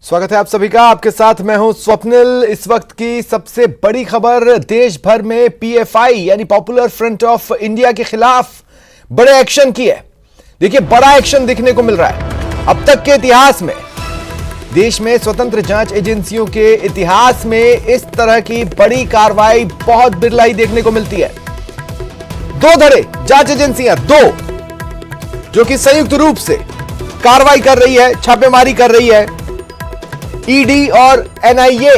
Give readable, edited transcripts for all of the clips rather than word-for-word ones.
स्वागत है आप सभी का। आपके साथ मैं हूं स्वप्निल। इस वक्त की सबसे बड़ी खबर, देश भर में पीएफआई यानी पॉपुलर फ्रंट ऑफ इंडिया के खिलाफ बड़े एक्शन की है। देखिए, बड़ा एक्शन दिखने को मिल रहा है। अब तक के इतिहास में, देश में स्वतंत्र जांच एजेंसियों के इतिहास में इस तरह की बड़ी कार्रवाई बहुत बिरला ही देखने को मिलती है। दो धड़े जांच एजेंसियां, दो जो कि संयुक्त रूप से कार्रवाई कर रही है, छापेमारी कर रही है। ईडी और एनआईए,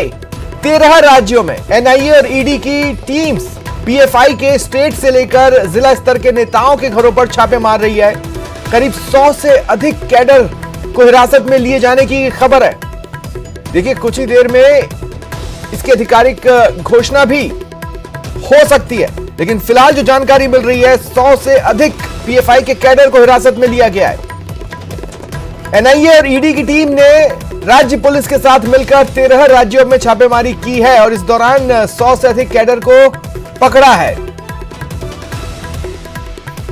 13 राज्यों में एनआईए और ईडी की टीम्स पीएफआई के स्टेट से लेकर जिला स्तर के नेताओं के घरों पर छापे मार रही है। करीब 100 से अधिक कैडर को हिरासत में लिए जाने की खबर है। देखिए, कुछ ही देर में इसकी आधिकारिक घोषणा भी हो सकती है, लेकिन फिलहाल जो जानकारी मिल रही है, 100 से अधिक पीएफआई के कैडर को हिरासत में लिया गया है। एनआईए और ईडी की टीम ने राज्य पुलिस के साथ मिलकर 13 राज्यों में छापेमारी की है और इस दौरान 100 से अधिक कैडर को पकड़ा है।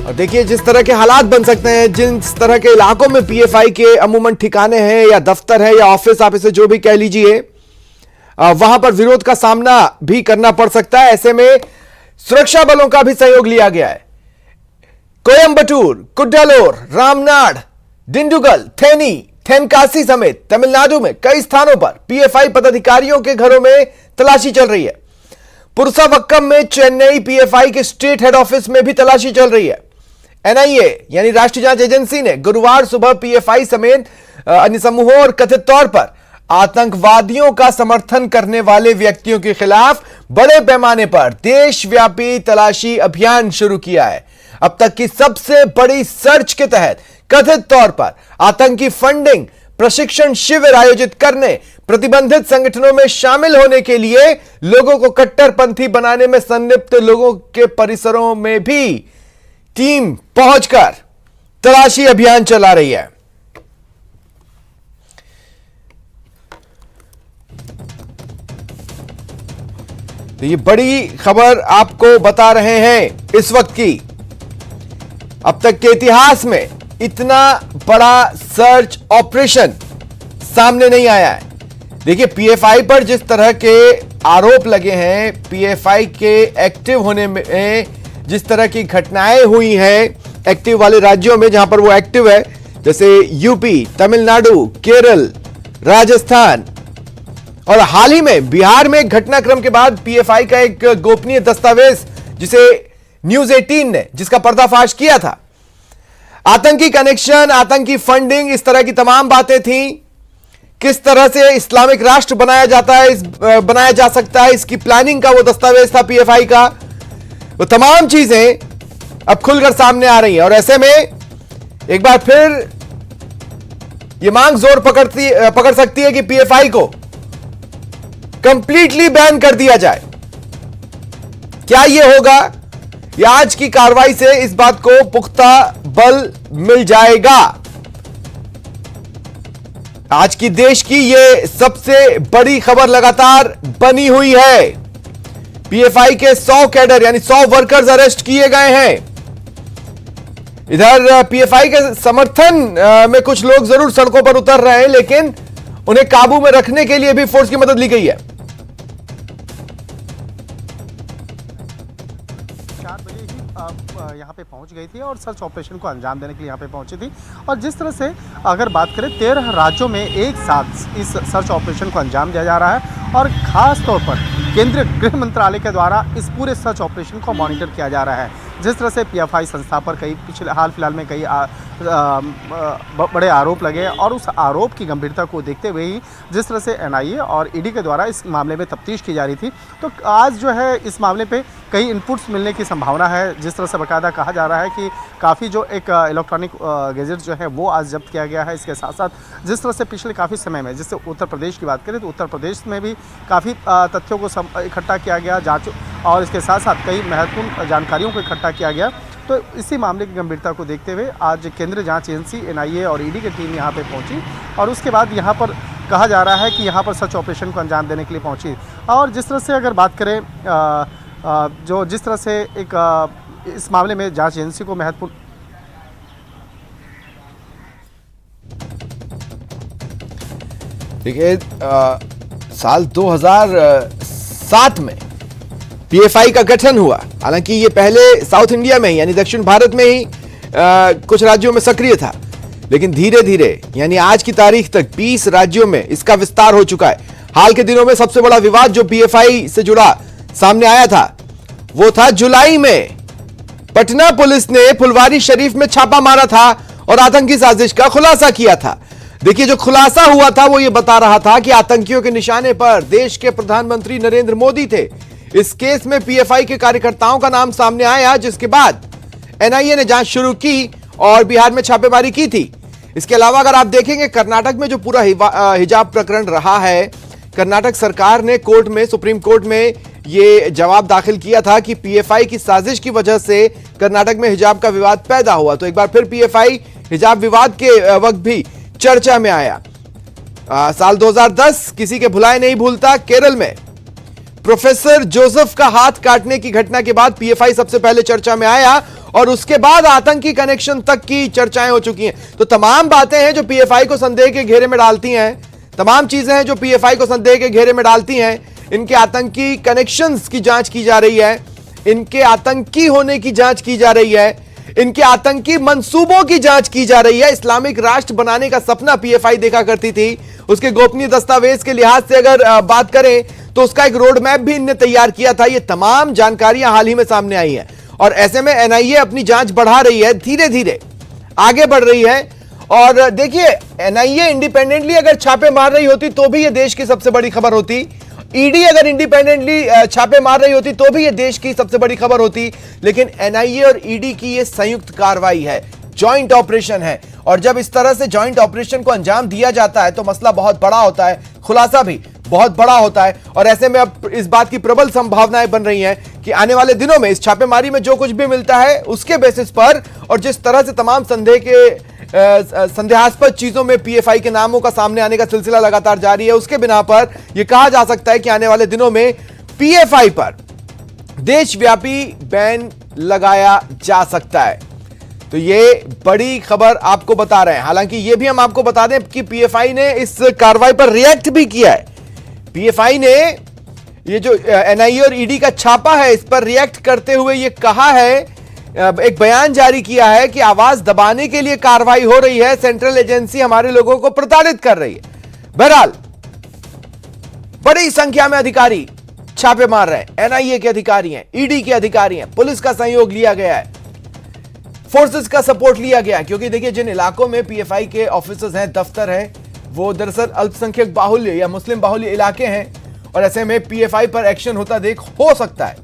और देखिए, जिस तरह के हालात बन सकते हैं, जिस तरह के इलाकों में पीएफआई के अमूमन ठिकाने हैं या दफ्तर है या ऑफिस, आप इसे जो भी कह लीजिए, वहां पर विरोध का सामना भी करना पड़ सकता है। ऐसे में सुरक्षा बलों का भी सहयोग लिया गया है। कोयंबटूर, कुड्डालोर, रामनाड, डिंडुगल, थेनी, थेनकासी समेत तमिलनाडु में कई स्थानों पर पीएफआई पदाधिकारियों के घरों में तलाशी चल रही है। पुरसावक्कम में चेन्नई पीएफआई के स्टेट हेड ऑफिस में भी तलाशी चल रही है। एनआईए यानी राष्ट्रीय जांच एजेंसी ने गुरुवार सुबह पीएफआई समेत अन्य समूहों और कथित तौर पर आतंकवादियों का समर्थन करने वाले व्यक्तियों के खिलाफ बड़े पैमाने पर देशव्यापी तलाशी अभियान शुरू किया है। अब तक की सबसे बड़ी सर्च के तहत कथित तौर पर आतंकी फंडिंग, प्रशिक्षण शिविर आयोजित करने, प्रतिबंधित संगठनों में शामिल होने के लिए लोगों को कट्टरपंथी बनाने में संलिप्त लोगों के परिसरों में भी टीम पहुंचकर तलाशी अभियान चला रही है। तो ये बड़ी खबर आपको बता रहे हैं इस वक्त की। अब तक के इतिहास में इतना बड़ा सर्च ऑपरेशन सामने नहीं आया है। देखिए, पीएफआई पर जिस तरह के आरोप लगे हैं, पीएफआई के एक्टिव होने में जिस तरह की घटनाएं हुई हैं एक्टिव वाले राज्यों में जहां पर वो एक्टिव है, जैसे यूपी, तमिलनाडु, केरल, राजस्थान और हाल ही में बिहार में घटनाक्रम के बाद पीएफआई का एक गोपनीय दस्तावेज जिसे न्यूज 18 ने जिसका पर्दाफाश किया था, आतंकी कनेक्शन, आतंकी फंडिंग, इस तरह की तमाम बातें थी। किस तरह से इस्लामिक राष्ट्र बनाया जा सकता है, इसकी प्लानिंग का वो दस्तावेज था पीएफआई का। वो तमाम चीजें अब खुलकर सामने आ रही हैं और ऐसे में एक बार फिर ये मांग जोर पकड़ सकती है कि पीएफआई को कंप्लीटली बैन कर दिया जाए। क्या यह होगा? या आज की कार्रवाई से इस बात को पुख्ता बल मिल जाएगा। आज की देश की यह सबसे बड़ी खबर लगातार बनी हुई है। पीएफआई के 100 कैडर यानी 100 वर्कर्स अरेस्ट किए गए हैं। इधर पीएफआई के समर्थन में कुछ लोग जरूर सड़कों पर उतर रहे हैं, लेकिन उन्हें काबू में रखने के लिए भी फोर्स की मदद ली गई है। 4 बजे ही यहाँ पे पहुँच गई थी और सर्च ऑपरेशन को अंजाम देने के लिए यहाँ पे पहुँची थी। और जिस तरह से अगर बात करें, 13 राज्यों में एक साथ इस सर्च ऑपरेशन को अंजाम दिया जा रहा है और ख़ास तौर पर केंद्रीय गृह मंत्रालय के द्वारा इस पूरे सर्च ऑपरेशन को मॉनिटर किया जा रहा है। जिस तरह से पीएफआई संस्था पर कई हाल फिलहाल में कई बड़े आरोप लगे और उस आरोप की गंभीरता को देखते हुए ही जिस तरह से एनआईए और ईडी के द्वारा इस मामले में तफ्तीश की जा रही थी, तो आज जो है इस मामले पे कई इनपुट्स मिलने की संभावना है। जिस तरह से बाकायदा कहा जा रहा है कि काफ़ी जो एक इलेक्ट्रॉनिक गैजेट जो है वो आज जब्त किया गया है। इसके साथ साथ जिस तरह से पिछले काफ़ी समय में, जिससे उत्तर प्रदेश की बात करें तो उत्तर प्रदेश में भी काफ़ी तथ्यों को इकट्ठा किया गया, जाँच और इसके साथ साथ कई महत्वपूर्ण जानकारियों को इकट्ठा किया गया। तो इसी मामले की गंभीरता को देखते हुए आज केंद्रीय जांच एजेंसी एनआईए और ईडी की टीम यहां पे पहुंची और उसके बाद यहां पर कहा जा रहा है कि यहां पर सर्च ऑपरेशन को अंजाम देने के लिए पहुंची। और जिस तरह से अगर बात करें, जिस तरह से इस मामले में जांच एजेंसी को महत्वपूर्ण देखिए साल 2007 में पीएफआई का गठन हुआ। हालांकि ये पहले साउथ इंडिया में ही यानी दक्षिण भारत में ही कुछ राज्यों में सक्रिय था, लेकिन धीरे धीरे यानी आज की तारीख तक 20 राज्यों में इसका विस्तार हो चुका है। हाल के दिनों में सबसे बड़ा विवाद जो पीएफआई से जुड़ा सामने आया था वो था जुलाई में पटना पुलिस ने फुलवारी शरीफ में छापा मारा था और आतंकी साजिश का खुलासा किया था। देखिए जो खुलासा हुआ था वो ये बता रहा था कि आतंकियों के निशाने पर देश के प्रधानमंत्री नरेंद्र मोदी थे। इस केस में पीएफआई के कार्यकर्ताओं का नाम सामने आया, जिसके बाद एनआईए ने जांच शुरू की और बिहार में छापेमारी की थी। इसके अलावा अगर आप देखेंगे कर्नाटक में जो पूरा हिजाब प्रकरण रहा है, कर्नाटक सरकार ने कोर्ट में, सुप्रीम कोर्ट में ये जवाब दाखिल किया था कि पीएफआई की साजिश की वजह से कर्नाटक में हिजाब का विवाद पैदा हुआ। तो एक बार फिर पीएफआई हिजाब विवाद के वक्त भी चर्चा में आया। साल 2010 किसी के भुलाए नहीं भूलता, केरल में प्रोफेसर जोसेफ का हाथ काटने की घटना के बाद पीएफआई सबसे पहले चर्चा में आया और उसके बाद आतंकी कनेक्शन तक की चर्चाएं हो चुकी हैं। तो तमाम बातें हैं जो पीएफआई को संदेह के घेरे में डालती हैं, तमाम चीजें हैं जो पीएफआई को संदेह के घेरे में डालती हैं। इनके आतंकी कनेक्शंस की जांच की जा रही है, इनके आतंकी होने की जांच की जा रही है, इनके आतंकी मंसूबों की जांच की जा रही है। इस्लामिक राष्ट्र बनाने का सपना पीएफआई देखा करती थी। उसके गोपनीय दस्तावेज के लिहाज से अगर बात करें तो उसका एक रोड मैप भी इनने तैयार किया था। ये तमाम जानकारियां हाल ही में सामने आई हैं और ऐसे में एनआईए अपनी जांच बढ़ा रही है, धीरे धीरे आगे बढ़ रही है। और देखिए एनआईए इंडिपेंडेंटली अगर छापे मार रही होती तो भी ये देश की सबसे बड़ी खबर होती। ईडी अगर इंडिपेंडेंटली छापे मार रही होती तो भी ये देश की सबसे बड़ी खबर होती। लेकिन एनआईए और ईडी की ये संयुक्त कार्रवाई है, जॉइंट ऑपरेशन है। और जब इस तरह से जॉइंट ऑपरेशन को अंजाम दिया जाता है तो मसला बहुत बड़ा होता है, खुलासा भी बहुत बड़ा होता है। और ऐसे में अब इस बात की प्रबल संभावनाएं बन रही हैं कि आने वाले दिनों में इस छापेमारी में जो कुछ भी मिलता है उसके बेसिस पर और जिस तरह से तमाम संदेहास्पद चीजों में पीएफआई के नामों का सामने आने का सिलसिला लगातार जारी है, उसके बिना पर यह कहा जा सकता है कि आने वाले दिनों में पीएफआई पर देशव्यापी बैन लगाया जा सकता है। तो ये बड़ी खबर आपको बता रहे हैं। हालांकि ये भी हम आपको बता दें कि पीएफआई ने इस कार्रवाई पर रिएक्ट भी किया है। पीएफआई ने ये जो एनआईए और ईडी का छापा है इस पर रिएक्ट करते हुए ये कहा है, एक बयान जारी किया है कि आवाज दबाने के लिए कार्रवाई हो रही है, सेंट्रल एजेंसी हमारे लोगों को प्रताड़ित कर रही है। बहरहाल बड़ी संख्या में अधिकारी छापे मार रहे हैं, एनआईए के अधिकारी हैं, ईडी के अधिकारी हैं, पुलिस का सहयोग लिया गया है, फोर्सेस का सपोर्ट लिया गया। क्योंकि देखिए जिन इलाकों में पीएफआई के ऑफिसर्स हैं, दफ्तर हैं, वो दरअसल अल्पसंख्यक बाहुल्य या मुस्लिम बाहुल्य इलाके हैं और ऐसे में पीएफआई पर एक्शन होता देख हो सकता है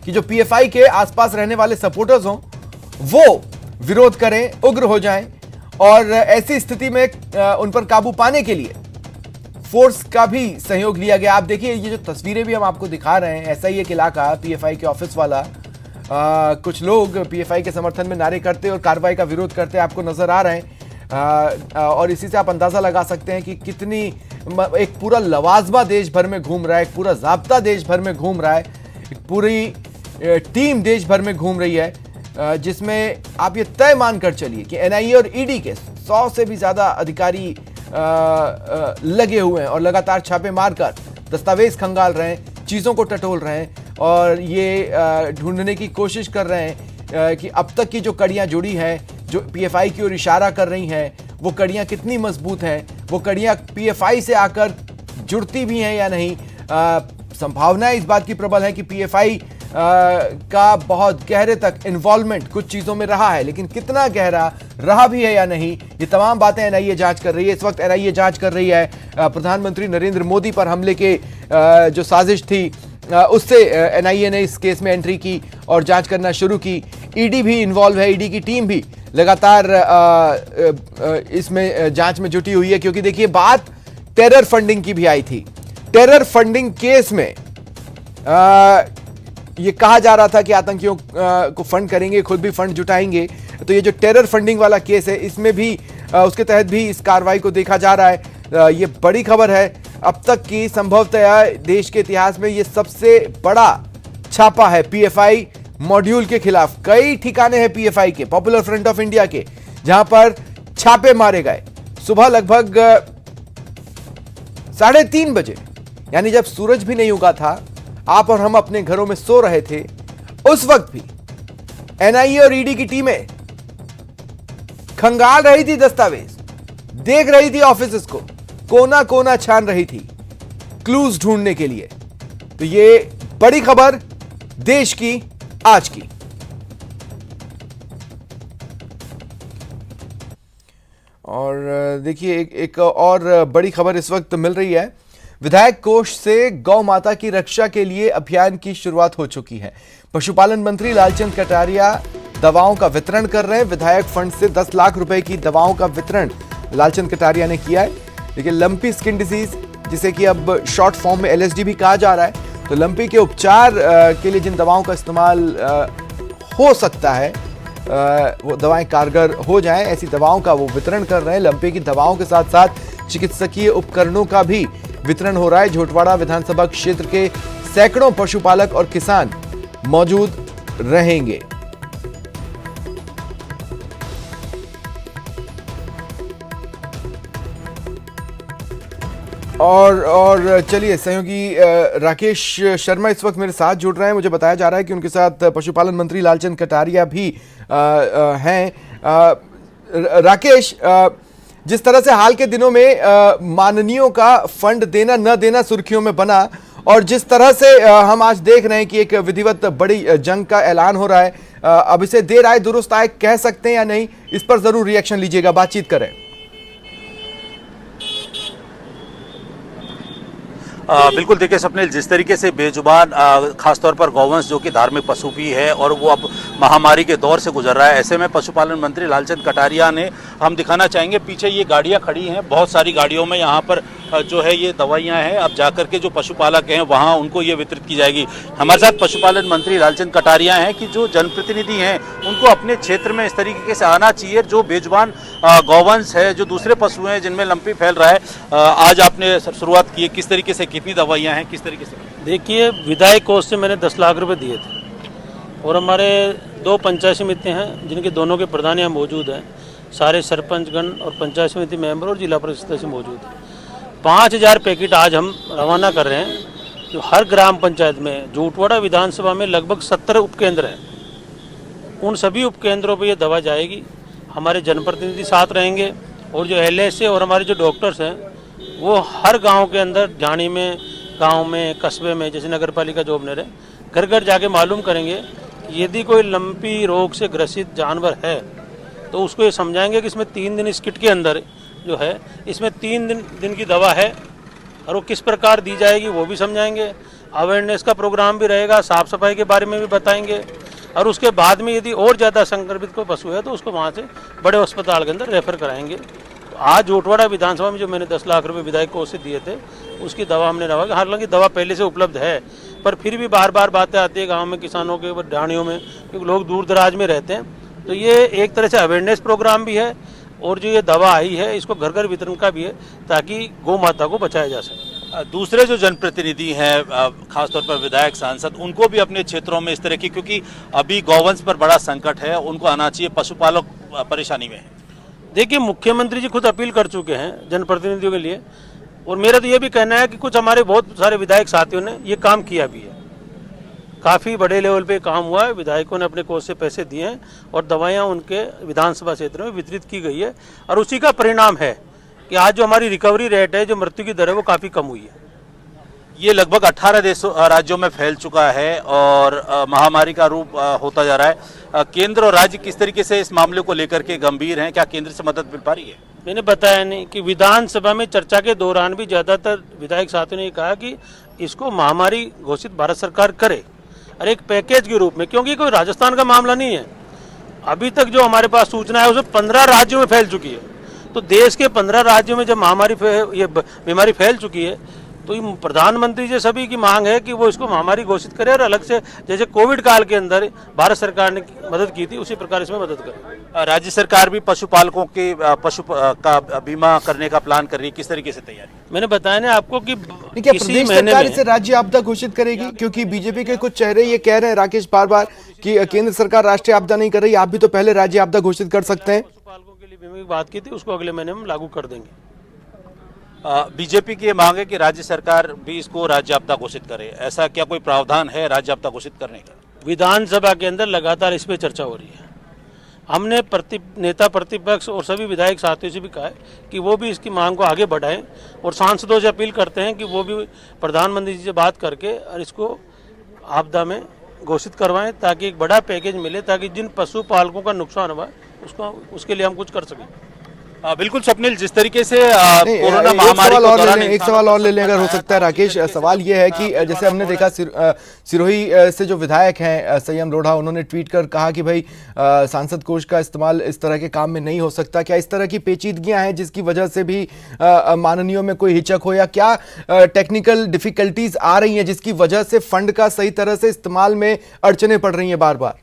कि जो पीएफआई के आसपास रहने वाले सपोर्टर्स हों वो विरोध करें, उग्र हो जाएं और ऐसी स्थिति में उन पर काबू पाने के लिए फोर्स का भी सहयोग लिया गया। आप देखिए ये जो तस्वीरें भी हम आपको दिखा रहे हैं, ऐसा ही एक इलाका पीएफआई के ऑफिस वाला, कुछ लोग पीएफआई के समर्थन में नारे करते और कार्रवाई का विरोध करते आपको नजर आ रहे हैं। और इसी से आप अंदाजा लगा सकते हैं कि कितनी एक पूरा लवाजमा देश भर में घूम रहा है, एक पूरा ज़ाब्ता देश भर में घूम रहा है, एक पूरी टीम देश भर में घूम रही है, जिसमें आप ये तय मानकर चलिए कि एनआईए और ईडी के 100 से भी ज़्यादा अधिकारी लगे हुए हैं और लगातार छापे मारकर दस्तावेज खंगाल रहे हैं, चीज़ों को टटोल रहे हैं और ये ढूंढने की कोशिश कर रहे हैं कि अब तक की जो कड़ियाँ जुड़ी हैं, जो पीएफआई की ओर इशारा कर रही हैं, वो कड़ियाँ कितनी मजबूत हैं, वो कड़ियाँ पीएफआई से आकर जुड़ती भी हैं या नहीं। संभावनाएं इस बात की प्रबल है कि पीएफआई का बहुत गहरे तक इन्वॉल्वमेंट कुछ चीज़ों में रहा है, लेकिन कितना गहरा रहा भी है या नहीं, ये तमाम बातें एनआईए जांच कर रही है। इस वक्त एनआईए जांच कर रही है प्रधानमंत्री नरेंद्र मोदी पर हमले के जो साजिश थी उससे एनआईए ने इस केस में एंट्री की और जांच करना शुरू की। ईडी भी इन्वॉल्व है, ईडी की टीम भी लगातार इसमें जांच में जुटी हुई है। क्योंकि देखिए बात टेरर फंडिंग की भी आई थी। टेरर फंडिंग केस में ये कहा जा रहा था कि आतंकियों को फंड करेंगे, खुद भी फंड जुटाएंगे। तो ये जो टेरर फंडिंग वाला केस है इसमें भी उसके तहत भी इस कार्रवाई को देखा जा रहा है। ये बड़ी खबर है, अब तक की संभवतः देश के इतिहास में ये सबसे बड़ा छापा है पीएफआई मॉड्यूल के खिलाफ। कई ठिकाने हैं पीएफआई के, पॉपुलर फ्रंट ऑफ इंडिया के, जहां पर छापे मारे गए। सुबह लगभग 3:30 बजे, यानी जब सूरज भी नहीं उगा था, आप और हम अपने घरों में सो रहे थे, उस वक्त भी एनआईए और ईडी की टीमें खंगाल रही थी दस्तावेज, देख रही थी ऑफिसेस को, कोना कोना छान रही थी क्लूज ढूंढने के लिए। तो ये बड़ी खबर देश की आज की। और देखिए एक और बड़ी खबर इस वक्त मिल रही है। विधायक कोष से गौ माता की रक्षा के लिए अभियान की शुरुआत हो चुकी है। पशुपालन मंत्री लालचंद कटारिया दवाओं का वितरण कर रहे हैं। विधायक फंड से 10 लाख रुपए की दवाओं का वितरण लालचंद कटारिया ने किया है। देखिए, लंपी स्किन डिजीज, जिसे कि अब शॉर्ट फॉर्म में एलएसडी भी कहा जा रहा है, तो लंपी के उपचार के लिए जिन दवाओं का इस्तेमाल हो सकता है, वो दवाएं कारगर हो जाएं, ऐसी दवाओं का वो वितरण कर रहे हैं। लंपी की दवाओं के साथ साथ चिकित्सकीय उपकरणों का भी वितरण हो रहा है। झोटवाड़ा विधानसभा क्षेत्र के सैकड़ों पशुपालक और किसान मौजूद रहेंगे। और चलिए, सहयोगी राकेश शर्मा इस वक्त मेरे साथ जुड़ रहे हैं। मुझे बताया जा रहा है कि उनके साथ पशुपालन मंत्री लालचंद कटारिया भी हैं। राकेश, जिस तरह से हाल के दिनों में माननीयों का फंड देना न देना सुर्खियों में बना, और जिस तरह से हम आज देख रहे हैं कि एक विधिवत बड़ी जंग का ऐलान हो रहा है, अब इसे देर आए दुरुस्त आए कह सकते हैं या नहीं, इस पर जरूर रिएक्शन लीजिएगा, बातचीत करें। बिल्कुल, देखिए स्वप्निल, जिस तरीके से बेजुबान खासतौर पर गौवंश जो कि धार्मिक पशु भी है और वो अब महामारी के दौर से गुजर रहा है, ऐसे में पशुपालन मंत्री लालचंद कटारिया ने, हम दिखाना चाहेंगे पीछे ये गाड़ियां खड़ी हैं, बहुत सारी गाड़ियों में यहाँ पर जो है ये दवाइयाँ हैं। अब जाकर के जो पशुपालक हैं वहाँ उनको ये वितरित की जाएगी। हमारे साथ पशुपालन मंत्री लालचंद कटारिया हैं कि जो जनप्रतिनिधि हैं उनको अपने क्षेत्र में इस तरीके से आना चाहिए। जो बेजुबान गौवंश है, जो दूसरे पशु हैं जिनमें लंपी फैल रहा है, आज आपने शुरुआत की है, किस तरीके से, कितनी दवाइयाँ हैं, किस तरीके से? देखिए, विधायक कोष से मैंने 10 लाख रुपए दिए थे, और हमारे 2 पंचायत समिति हैं जिनके दोनों के प्रधान यहाँ मौजूद हैं, सारे सरपंचगण और पंचायत समिति मेंबर और जिला परिषद सदस्य मौजूद हैं। 5000 पैकेट आज हम रवाना कर रहे हैं, जो हर ग्राम पंचायत में, झोटवाड़ा विधानसभा में लगभग 70 उपकेंद्र हैं, उन सभी उपकेंद्रों पर ये दवा जाएगी। हमारे जनप्रतिनिधि साथ रहेंगे, और जो LSA और हमारे जो डॉक्टर्स हैं वो हर गांव के अंदर, जानी में, गांव में, कस्बे में, जैसे नगर पालिका जो ओनर है, घर घर जाके मालूम करेंगे कि यदि कोई लंपी रोग से ग्रसित जानवर है तो उसको ये समझाएंगे कि इसमें 3 दिन, इस किट के अंदर जो है इसमें 3 दिन की दवा है, और वो किस प्रकार दी जाएगी वो भी समझाएंगे। अवेयरनेस का प्रोग्राम भी रहेगा, साफ सफाई के बारे में भी बताएंगे, और उसके बाद में यदि और ज़्यादा संक्रमित कोई पशु है तो उसको वहाँ से बड़े अस्पताल के अंदर रेफर कराएंगे। आज झोटवाड़ा विधानसभा में जो मैंने 10 लाख रुपए विधायक कोष से दिए थे, उसकी दवा हमने रखा। हालांकि दवा पहले से उपलब्ध है, पर फिर भी बार बार बातें आती है गांव में, किसानों के ढाणियों में, क्योंकि लोग दूर दराज में रहते हैं। तो ये एक तरह से अवेयरनेस प्रोग्राम भी है, और जो ये दवा आई है इसको घर घर वितरण का भी है, ताकि गौ माता को बचाया जा सके। दूसरे जो जनप्रतिनिधि हैं, खासतौर पर विधायक, सांसद, उनको भी अपने क्षेत्रों में इस तरह की, क्योंकि अभी गौवंश पर बड़ा संकट है, उनको आना चाहिए, पशुपालक परेशानी में है। देखिए, मुख्यमंत्री जी खुद अपील कर चुके हैं जनप्रतिनिधियों के लिए, और मेरा तो ये भी कहना है कि कुछ हमारे बहुत सारे विधायक साथियों ने ये काम किया भी है, काफ़ी बड़े लेवल पे काम हुआ है। विधायकों ने अपने कोष से पैसे दिए हैं और दवाइयाँ उनके विधानसभा क्षेत्र में वितरित की गई है, और उसी का परिणाम है कि आज जो हमारी रिकवरी रेट है, जो मृत्यु की दर है, वो काफ़ी कम हुई है। ये लगभग 18 राज्यों में फैल चुका है और महामारी का रूप होता जा रहा है। केंद्र और राज्य किस तरीके से इस मामले को लेकर के गंभीर हैं? क्या केंद्र से मदद मिल पा रही है? मैंने बताया नहीं कि विधानसभा में चर्चा के दौरान भी ज़्यादातर विधायक साथियों ने कहा कि इसको महामारी घोषित भारत सरकार करे, और एक पैकेज के रूप में, क्योंकि कोई राजस्थान का मामला नहीं है। अभी तक जो हमारे पास सूचना है उसमें 15 राज्यों में फैल चुकी है। तो देश के 15 राज्यों में जब महामारी ये बीमारी फैल चुकी है, तो ये प्रधानमंत्री जी सभी की मांग है कि वो इसको महामारी घोषित करे, और अलग से जैसे कोविड काल के अंदर भारत सरकार ने मदद की थी, उसी प्रकार इसमें मदद करे। राज्य सरकार भी पशुपालकों के पशु का बीमा करने का प्लान कर रही है, किस तरीके से तैयारी? मैंने बताया ना आपको कि क्या प्रदेश सरकार इसे राज्य आपदा घोषित करेगी? क्योंकि बीजेपी के कुछ चेहरे ये कह रहे हैं, राकेश, बार बार कि केंद्र सरकार राष्ट्रीय आपदा नहीं कर रही, आप भी तो पहले राज्य आपदा घोषित कर सकते हैं। पशुपालकों के लिए बीमा की बात की थी, उसको अगले महीने में लागू कर देंगे। बीजेपी की ये मांग है कि राज्य सरकार भी इसको राज्य आपदा घोषित करे। ऐसा क्या कोई प्रावधान है राज्य आपदा घोषित करने का? विधानसभा के अंदर लगातार इस पे चर्चा हो रही है। हमने नेता प्रतिपक्ष और सभी विधायक साथियों से भी कहा है कि वो भी इसकी मांग को आगे बढ़ाएं और सांसदों से अपील करते हैं कि वो भी प्रधानमंत्री जी से बात करके और इसको आपदा में घोषित करवाएं, ताकि एक बड़ा पैकेज मिले, ताकि जिन पशुपालकों का नुकसान हुआ उसके लिए हम कुछ कर सकें। बिल्कुल स्वप्निल, जिस तरीके से नहीं, कोरोना महामारी के दौरान एक सवाल और ले लें अगर हो सकता है राकेश। सवाल ये है कि जैसे हमने देखा सिरोही से जो विधायक हैं संयम लोढ़ा, उन्होंने ट्वीट कर कहा कि भाई सांसद कोष का इस्तेमाल इस तरह के काम में नहीं हो सकता। क्या इस तरह की पेचीदगियां हैं जिसकी वजह से भी माननीयों में कोई हिचक हो, या क्या टेक्निकल डिफिकल्टीज आ रही हैं जिसकी वजह से फंड का सही तरह से इस्तेमाल में अड़चने पड़ रही हैं बार बार?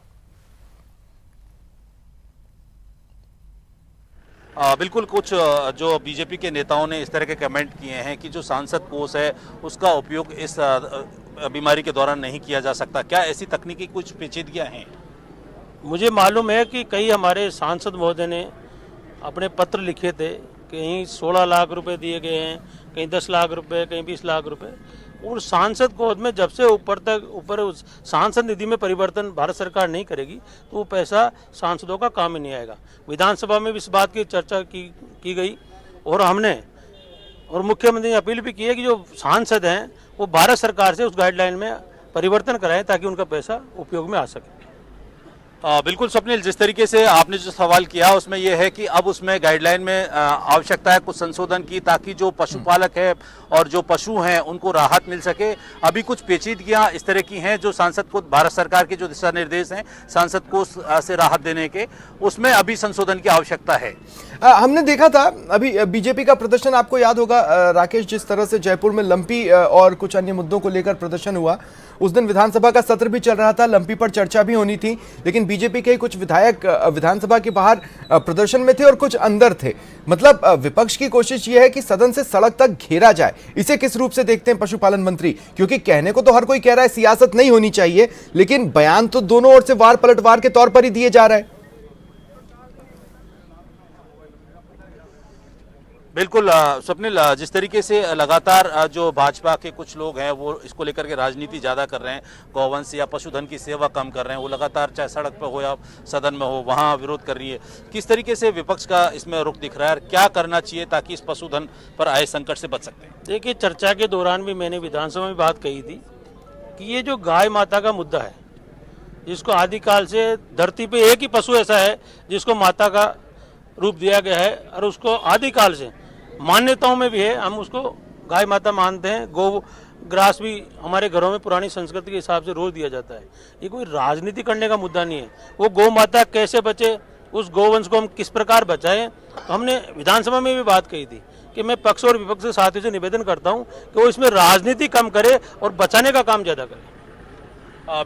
बिल्कुल, कुछ जो बीजेपी के नेताओं ने इस तरह के कमेंट किए हैं कि जो सांसद कोष है उसका उपयोग इस बीमारी के दौरान नहीं किया जा सकता। क्या ऐसी तकनीकी कुछ पेचीदगियां हैं? मुझे मालूम है कि कई हमारे सांसद महोदय ने अपने पत्र लिखे थे, कहीं 16 लाख रुपए दिए गए हैं, कहीं 10 लाख रुपए, कहीं 20 लाख रुपए। और सांसद कोष में जब से ऊपर उस सांसद निधि में परिवर्तन भारत सरकार नहीं करेगी तो वो पैसा सांसदों का काम ही नहीं आएगा। विधानसभा में भी इस बात की चर्चा की गई और हमने और मुख्यमंत्री ने अपील भी की है कि जो सांसद हैं वो भारत सरकार से उस गाइडलाइन में परिवर्तन कराएं ताकि उनका पैसा उपयोग में आ सके। बिल्कुल स्वप्निल, जिस तरीके से आपने जो सवाल किया उसमें यह है कि अब उसमें गाइडलाइन में आवश्यकता है कुछ संशोधन की, ताकि जो पशुपालक है और जो पशु हैं उनको राहत मिल सके। अभी कुछ पेचीदगियां इस तरह की हैं जो सांसद को, भारत सरकार के जो दिशा निर्देश हैं सांसद को से राहत देने के, उसमें अभी संशोधन की आवश्यकता है। हमने देखा था अभी बीजेपी का प्रदर्शन, आपको याद होगा राकेश, जिस तरह से जयपुर में लंपी और कुछ अन्य मुद्दों को लेकर प्रदर्शन हुआ। उस दिन विधानसभा का सत्र भी चल रहा था, लंपी पर चर्चा भी होनी थी, लेकिन बीजेपी के कुछ विधायक विधानसभा के बाहर प्रदर्शन में थे और कुछ अंदर थे। मतलब विपक्ष की कोशिश यह है कि सदन से सड़क तक घेरा जाए। इसे किस रूप से देखते हैं पशुपालन मंत्री? क्योंकि कहने को तो हर कोई कह रहा है सियासत नहीं होनी चाहिए, लेकिन बयान तो दोनों ओर से वार पलटवार के तौर पर ही दिए जा रहे हैं। बिल्कुल स्वप्निल, जिस तरीके से लगातार जो भाजपा के कुछ लोग हैं वो इसको लेकर के राजनीति ज़्यादा कर रहे हैं, गौवंश या पशुधन की सेवा कम कर रहे हैं, वो लगातार चाहे सड़क पर हो या सदन में हो वहाँ विरोध कर रही है। किस तरीके से विपक्ष का इसमें रुख दिख रहा है, क्या करना चाहिए ताकि इस पशुधन पर आए संकट से बच सकते हैं? देखिए, चर्चा के दौरान भी मैंने विधानसभा में बात कही थी कि ये जो गाय माता का मुद्दा है, जिसको आदिकाल से धरती पे एक ही पशु ऐसा है जिसको माता का रूप दिया गया है और उसको आदिकाल से मान्यताओं में भी है, हम उसको गाय माता मानते हैं। गौ ग्रास भी हमारे घरों में पुरानी संस्कृति के हिसाब से रोज दिया जाता है। ये कोई राजनीति करने का मुद्दा नहीं है। वो गौ माता कैसे बचे, उस गौवंश को हम किस प्रकार बचाएं, तो हमने विधानसभा में भी बात कही थी कि मैं पक्ष और विपक्ष के साथियों से निवेदन करता हूं कि वो इसमें राजनीति कम करे और बचाने का काम ज्यादा करे।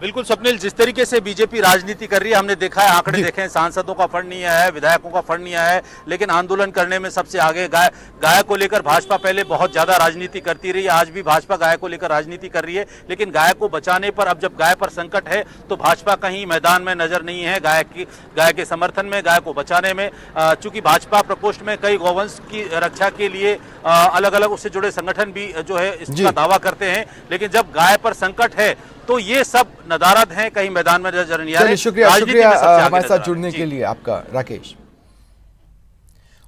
बिल्कुल स्वप्निल, जिस तरीके से बीजेपी राजनीति कर रही है, हमने देखा है, आंकड़े देखे हैं, सांसदों का फंड नहीं आया है, विधायकों का फंड नहीं आया है, लेकिन आंदोलन करने में सबसे आगे गाय को लेकर भाजपा पहले बहुत ज्यादा राजनीति करती रही है। आज भी भाजपा गाय को लेकर राजनीति कर रही है, लेकिन गाय को बचाने पर, अब जब गाय पर संकट है तो भाजपा कहीं मैदान में नजर नहीं है गाय के समर्थन में, गाय को बचाने में। चूंकि भाजपा प्रकोष्ठ में कई गौवंश की रक्षा के लिए अलग अलग उससे जुड़े संगठन भी जो है इसका दावा करते हैं, लेकिन जब गाय पर संकट है तो ये सब नदारद हैं, कहीं मैदान में नजर नहीं आ रहे। शुक्रिया हमारे साथ जुड़ने के लिए आपका राकेश।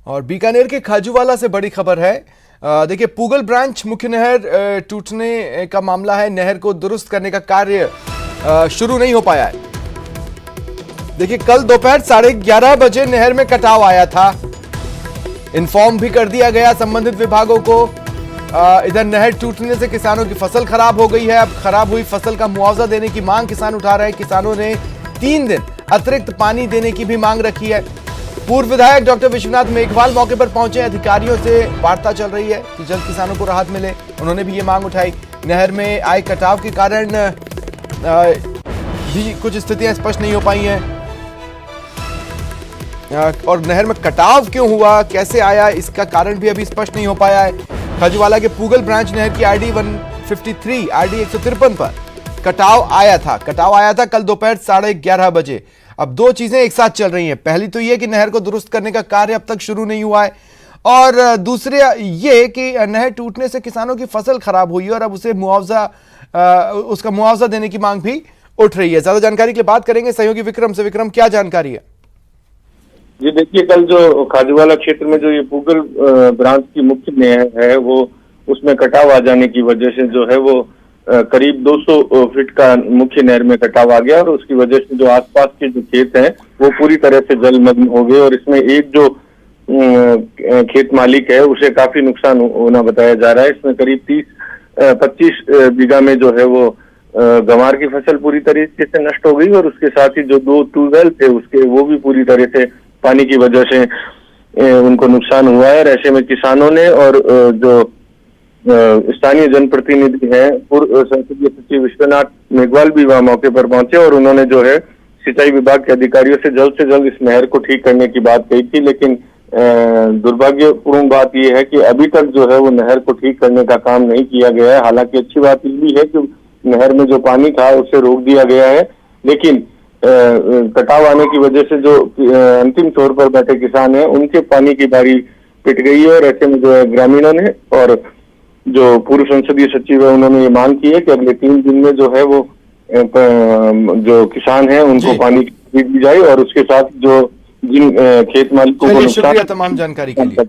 और बीकानेर के खाजूवाला से बड़ी खबर है। देखिए, पूगल ब्रांच मुख्य नहर टूटने का मामला है। नहर को दुरुस्त करने का कार्य शुरू नहीं हो पाया है। देखिए, कल दोपहर 11:30 बजे नहर में कटाव आया था। इन्फॉर्म भी कर दिया गया संबंधित विभागों को। इधर नहर टूटने से किसानों की फसल खराब हो गई है। अब खराब हुई फसल का मुआवजा देने की मांग किसान उठा रहे हैं। किसानों ने 3 दिन अतिरिक्त पानी देने की भी मांग रखी है। पूर्व विधायक डॉक्टर विश्वनाथ मेघवाल मौके पर पहुंचे। अधिकारियों से वार्ता चल रही है कि जल्द किसानों को राहत मिले। उन्होंने भी ये मांग उठाई। नहर में आए कटाव के कारण भी कुछ स्थितियां स्पष्ट नहीं हो पाई हैं, और नहर में कटाव क्यों हुआ, कैसे आया, इसका कारण भी अभी स्पष्ट नहीं हो पाया है। खाजूवाला के पूगल ब्रांच नहर की आरडी 153 आरडी 153 पर कटाव आया था कल दोपहर 11:30 बजे। अब 2 चीजें एक साथ चल रही हैं। पहली तो यह कि नहर को दुरुस्त करने का कार्य अब तक शुरू नहीं हुआ है, और दूसरे ये कि नहर टूटने से किसानों की फसल खराब हुई है और अब उसे उसका मुआवजा देने की मांग भी उठ रही है। ज्यादा जानकारी के लिए बात करेंगे सहयोगी विक्रम से। विक्रम, क्या जानकारी है? जी देखिए, कल जो खाजूवाला क्षेत्र में जो ये पूगल ब्रांच की मुख्य नहर है, वो उसमें कटाव आ जाने की वजह से जो है वो करीब 200 फीट का मुख्य नहर में कटाव आ गया और उसकी वजह से जो आसपास के जो खेत हैं वो पूरी तरह से जलमग्न हो गए और इसमें एक जो खेत मालिक है उसे काफी नुकसान होना बताया जा रहा है। इसमें करीब 25 बीघा में जो है वो गंवार की फसल पूरी तरीके से नष्ट हो गई और उसके साथ ही जो 2 ट्यूबवेल थे उसके वो भी पूरी तरह से पानी की वजह से उनको नुकसान हुआ है। और ऐसे में किसानों ने और जो स्थानीय जनप्रतिनिधि हैं, पूर्व संसदीय सचिव विश्वनाथ मेघवाल भी वहां मौके पर पहुंचे और उन्होंने जो है सिंचाई विभाग के अधिकारियों से जल्द इस नहर को ठीक करने की बात कही थी। लेकिन दुर्भाग्यपूर्ण बात यह है कि अभी तक जो है वो नहर को ठीक करने का काम नहीं किया गया है। हालांकि अच्छी बात ये भी है कि नहर में जो पानी था उसे रोक दिया गया है, लेकिन कटाव आने की वजह से जो अंतिम तौर पर बैठे किसान हैं उनके पानी की बारी पिट गई है। और ऐसे में जो है ग्रामीणों ने और जो पूर्व संसदीय सचिव है उन्होंने ये मांग की है कि अगले 3 दिन में जो है वो जो किसान हैं उनको पानी दी जाए और उसके साथ जो जिन खेत मालिकों को शुक्रिया तमाम जानकारी के लिए।